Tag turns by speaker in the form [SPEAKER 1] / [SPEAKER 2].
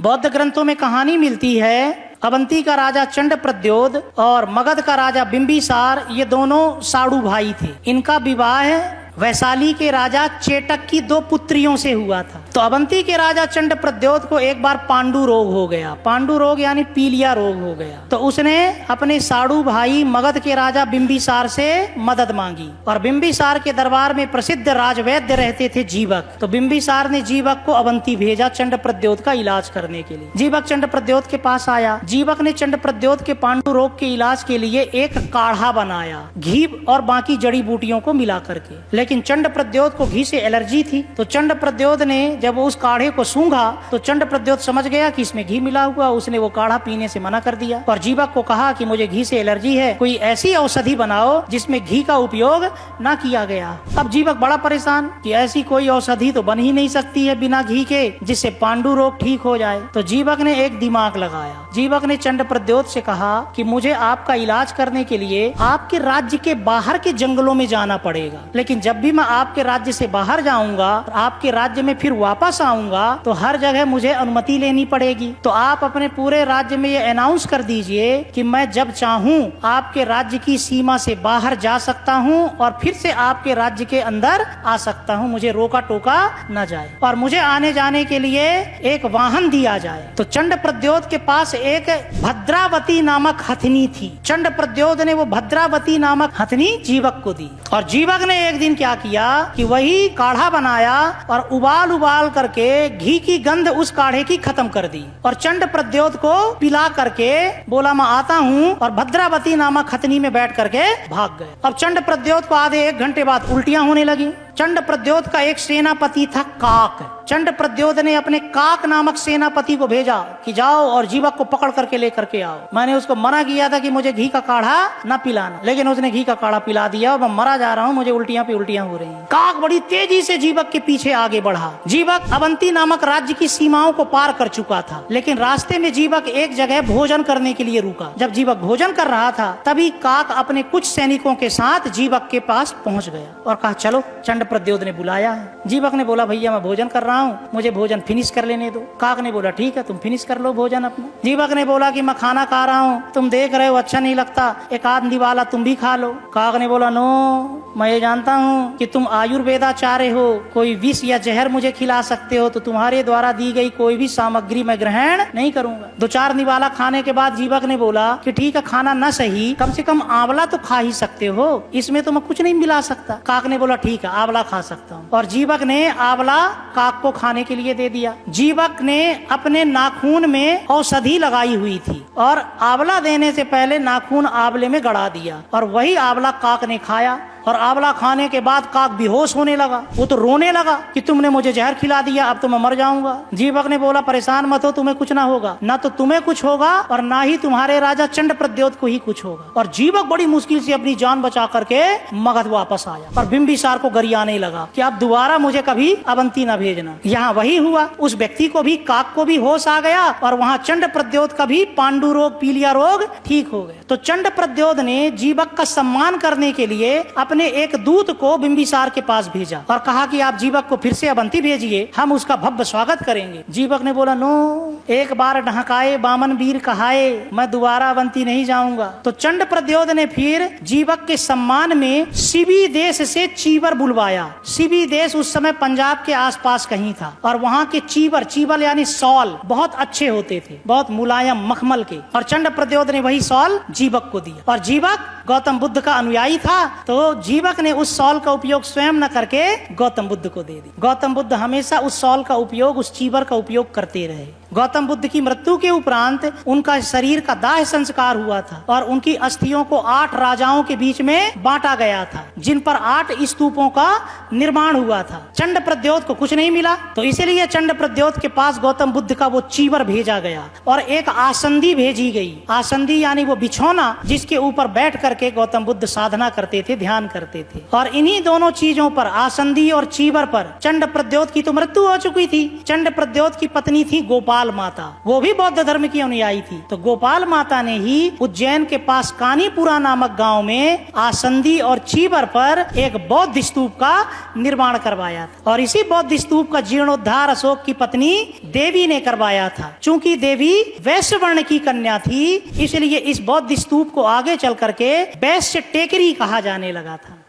[SPEAKER 1] बौद्ध ग्रंथों में कहानी मिलती है, अवंती का राजा चंड प्रद्योत और मगध का राजा बिंबिसार, ये दोनों साड़ू भाई थे। इनका विवाह वैशाली के राजा चेटक की 2 पुत्रियों से हुआ था। तो अवंती के राजा चंड प्रद्योत को एक बार पांडु रोग हो गया। पांडु रोग यानी पीलिया रोग हो गया। तो उसने अपने साड़ू भाई मगध के राजा बिंबिसार से मदद मांगी और बिंबिसार के दरबार में प्रसिद्ध राजवैद्य रहते थे जीवक। तो बिंबिसार ने जीवक को अवंती भेजा चंड प्रद्योत का इलाज करने के लिए। जीवक चंड प्रद्योत के पास आया। जीवक ने चंड प्रद्योत के पांडु रोग के इलाज के लिए एक काढ़ा बनाया, घी और बाकी जड़ी बूटियों को मिला करके। लेकिन चंड प्रद्योत को घी से एलर्जी थी। तो चंड प्रद्योत ने जब उस काढ़े को सूंघा तो चंड प्रद्योत समझ गया कि इसमें घी मिला हुआ। उसने वो काढ़ा पीने से मना कर दिया और जीवक को कहा कि मुझे घी से एलर्जी है, कोई ऐसी औषधि बनाओ जिसमें घी का उपयोग ना किया गया। अब जीवक बड़ा परेशान कि ऐसी कोई औषधि तो बन ही नहीं सकती है बिना घी के जिससे पांडु रोग ठीक हो जाए। तो जीवक ने एक दिमाग लगाया। जीवक ने चंड प्रद्योत से कहा कि मुझे आपका इलाज करने के लिए आपके राज्य के बाहर के जंगलों में जाना पड़ेगा, लेकिन जब भी मैं आपके राज्य से बाहर जाऊंगा, आपके राज्य में फिर वापस आऊंगा तो हर जगह मुझे अनुमति लेनी पड़ेगी। तो आप अपने पूरे राज्य में ये अनाउंस कर दीजिए कि मैं जब चाहूं आपके राज्य की सीमा से बाहर जा सकता हूं और फिर से आपके राज्य के अंदर आ सकता हूं, मुझे रोका टोका न जाए और मुझे आने जाने के लिए एक वाहन दिया जाए। तो चंड प्रद्योत के पास एक भद्रावती नामक हथनी थी। चंड प्रद्योत ने वो भद्रावती नामक हथनी जीवक को दी और जीवक ने एक दिन क्या किया कि वही काढ़ा बनाया और उबाल उबाल करके घी की गंध उस काढ़े की खत्म कर दी और चंड प्रद्योत को पिला करके बोला मैं आता हूँ और भद्रावती नामक खतनी में बैठ करके भाग गए। अब चंड प्रद्योत को आधे 1 घंटे बाद उल्टियां होने लगी। चंड प्रद्योत का एक सेनापति था काक। चंड प्रद्योत ने अपने काक नामक सेनापति को भेजा कि जाओ और जीवक को पकड़ करके लेकर के आओ। मैंने उसको मना किया था कि मुझे घी का काढ़ा न पिलाना, लेकिन उसने घी का काढ़ा पिला दिया और मैं मरा जा रहा हूँ, मुझे उल्टियां पे उल्टियां हो रही हैं। काक बड़ी तेजी से जीवक के पीछे आगे बढ़ा। जीवक अवंती नामक राज्य की सीमाओं को पार कर चुका था, लेकिन रास्ते में जीवक एक जगह भोजन करने के लिए रुका। जब जीवक भोजन कर रहा था तभी काक अपने कुछ सैनिकों के साथ जीवक के पास पहुंच गया और कहा चलो, चंड प्रद्योत ने बुलाया है। जीवक ने बोला भैया मैं भोजन कर रहा हूँ, मुझे भोजन फिनिश कर लेने दो। काक ने बोला ठीक है, तुम फिनिश कर लो भोजन अपना। जीवक ने बोला कि मैं खाना खा रहा हूँ, तुम देख रहे हो अच्छा नहीं लगता, एक आध निवाला तुम भी खा लो। काक ने बोला नो, मैं ये जानता हूँ कि तुम आयुर्वेदाचार्य हो, कोई विष या जहर मुझे खिला सकते हो, तो तुम्हारे द्वारा दी गई कोई भी सामग्री मैं ग्रहण नहीं करूंगा। 2-4 निवाला खाने के बाद जीवक ने बोला कि ठीक है, खाना न सही, कम से कम आंवला तो खा ही सकते हो, इसमें तो मैं कुछ नहीं मिला सकता। काक ने बोला ठीक है, आंवला खा सकता हूँ और जीवक ने आंवला काक को खाने के लिए दे दिया। जीवक ने अपने नाखून में औषधि लगाई हुई थी और आंवला देने से पहले नाखून आंवले में गड़ा दिया और वही आंवला काक ने खाया और आंवला खाने के बाद काक बेहोश होने लगा। वो तो रोने लगा कि तुमने मुझे जहर खिला दिया, अब तो मैं मर जाऊंगा। जीवक ने बोला परेशान मत हो, तुम्हें कुछ ना होगा, ना तो तुम्हें कुछ होगा और ना ही तुम्हारे राजा चंड प्रद्योत को ही कुछ होगा। और जीवक बड़ी मुश्किल से अपनी जान बचा करके मगध वापस आया और बिंबिसार को गरियाने लगा कि अब दोबारा मुझे कभी अवंती न भेजना। यहाँ वही हुआ, उस व्यक्ति को भी, काक को भी होश आ गया और वहाँ चंड प्रद्योत का भी पांडु रोग, पीलिया रोग ठीक हो गया। तो चंड प्रद्योत ने जीवक का सम्मान करने के लिए अपने एक दूत को बिंबिसार के पास भेजा और कहा कि आप जीवक को फिर से अवंती भेजिए, हम उसका भव्य स्वागत करेंगे। जीवक ने बोला नो, एक बार ढहकाए बामन वीर कहाए, मैं दोबारा अवंती नहीं जाऊंगा। तो चंड प्रद्योत ने फिर जीवक के सम्मान में शिवी देश से चीवर बुलवाया। शिवी देश उस समय पंजाब के आसपास कहीं था और वहाँ के चीवर यानी सॉल बहुत अच्छे होते थे, बहुत मुलायम मखमल के, और चंड प्रद्योत ने वही सॉल जीवक को दिया। और जीवक गौतम बुद्ध का अनुयायी था, तो जीवक ने उस सॉल का उपयोग स्वयं न करके गौतम बुद्ध को दे दी। गौतम बुद्ध हमेशा उस सॉल का उपयोग, उस चीवर का उपयोग करते रहे। गौतम बुद्ध की मृत्यु के उपरांत उनका शरीर का दाह संस्कार हुआ था और उनकी अस्थियों को 8 राजाओं के बीच में बांटा गया था, जिन पर 8 स्तूपों का निर्माण हुआ था। चंड प्रद्योत को कुछ नहीं मिला, तो इसीलिए चंड प्रद्योत के पास गौतम बुद्ध का वो चीवर भेजा गया और एक आसंदी भेजी गई। आसंदी यानी वो बिछौना जिसके ऊपर बैठ करके गौतम बुद्ध साधना करते थे, ध्यान करते थे। और इन्हीं दोनों चीजों पर, आसंदी और चीवर पर, चंड प्रद्योत की तो मृत्यु हो चुकी थी। चंड प्रद्योत की पत्नी थी गोपाल गोपाल माता, वो भी बौद्ध धर्म की अनुयायी थी। तो गोपाल माता ने ही उज्जैन के पास कानीपुरा नामक गांव में आसंदी और चीबर पर एक बौद्ध स्तूप का निर्माण करवाया था। और इसी बौद्ध स्तूप का जीर्णोद्धार अशोक की पत्नी देवी ने करवाया था। चूंकि देवी वैश्य वर्ण की कन्या थी, इसलिए इस बौद्ध स्तूप को आगे चल करके वैश्य टेकरी कहा जाने लगा था।